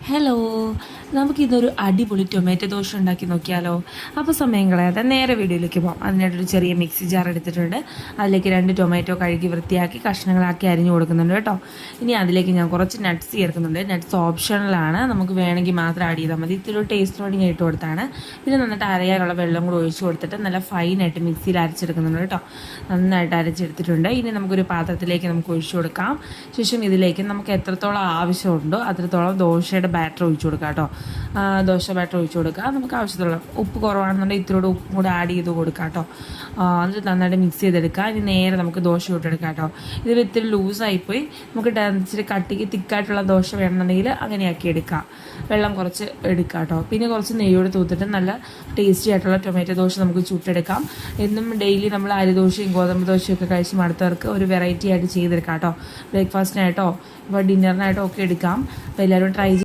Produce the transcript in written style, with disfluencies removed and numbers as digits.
Hello, നമുക്കിതൊരു അടിപൊളി tomato dosa ഉണ്ടാക്കി നോക്കിയാലോ. അപ്പോൾ സമയം കളയാതെ നേരെ വീഡിയോയിലേക്ക് പോകാം. അതിനായിട്ടൊരു ചെറിയ മിക്സി ജാർ എടുത്തിട്ടുണ്ട്. അതിലേക്ക് 2 ടൊമാറ്റോ കഴുകി വൃത്തിയാക്കി കഷ്ണങ്ങളാക്കി അരിഞ്ഞു കൊടുക്കുന്നുണ്ട് കേട്ടോ. ഇനി അതിലേക്ക് ഞാൻ കുറച്ച് നട്ട്സ് ചേർക്കുന്നുണ്ട്. നട്ട്സ് ഓപ്ഷണലാണ്, നമുക്ക് വേണമെങ്കിൽ മാത്രം ആഡ് ചെയ്താൽ മതി. ഇത്തിരി ടേസ്റ്റ് വേണ്ടി ഇട്ട് കൊടുത്താണ്. പിന്നെ നന്നായിട്ട് അരയാനുള്ള വെള്ളം കൂടി ഒഴിച്ച് കൊടുത്തിട്ട് നല്ല ഫൈനായിട്ട് മിക്സിയിൽ അരച്ചെടുക്കുന്നുണ്ട് കേട്ടോ. നന്നായിട്ട് അരച്ചെടുത്തിട്ടുണ്ട്. ഇനി നമുക്കൊരു പാത്രത്തിലേക്ക് നമുക്ക് ഒഴിച്ചു കൊടുക്കാം. ശേഷം ഇതിലേക്ക് നമുക്ക് എത്രത്തോളം ആവശ്യമുണ്ടോ അത്രത്തോളം ദോശയുടെ ബാറ്റർ ഒഴിച്ചു കൊടുക്കാം കേട്ടോ. ദോശ ബാറ്റർ ഒഴിച്ചു കൊടുക്കുക. നമുക്ക് ആവശ്യത്തിലുള്ള ഉപ്പ് കുറവാണെന്നുണ്ടെങ്കിൽ ഇത്തിരിയോട് ഉപ്പും കൂടെ ആഡ് ചെയ്ത് കൊടുക്കാം കേട്ടോ. എന്നിട്ട് നന്നായിട്ട് മിക്സ് ചെയ്തെടുക്കുക. ഇനി നേരെ നമുക്ക് ദോശ ഇട്ടെടുക്കാം കേട്ടോ. ഇതിൽ ഇത്തിരി ലൂസായിപ്പോയി, നമുക്ക് ഇച്ചിരി കട്ടിക്ക് തിക്കായിട്ടുള്ള ദോശ വേണമെന്നുണ്ടെങ്കിൽ അങ്ങനെയാക്കി എടുക്കാം. വെള്ളം കുറച്ച് എടുക്കാം കേട്ടോ. പിന്നെ കുറച്ച് നെയ്യോട് തൂത്തിട്ട് നല്ല ടേസ്റ്റി ആയിട്ടുള്ള ടൊമാറ്റോ ദോശ നമുക്ക് ചുട്ടെടുക്കാം. എന്നും ഡെയിലി നമ്മൾ അരിദോശയും ഗോതമ്പ് ദോശയും ഒക്കെ കഴിച്ച് മടുത്തവർക്ക് ഒരു വെറൈറ്റി ആയിട്ട് ചെയ്തെടുക്കാം കേട്ടോ. ബ്രേക്ക്ഫാസ്റ്റിനായിട്ടോ ഇപ്പോൾ ഡിന്നറിനായിട്ടോ ഒക്കെ എടുക്കാം. അപ്പോൾ എല്ലാവരും ട്രൈ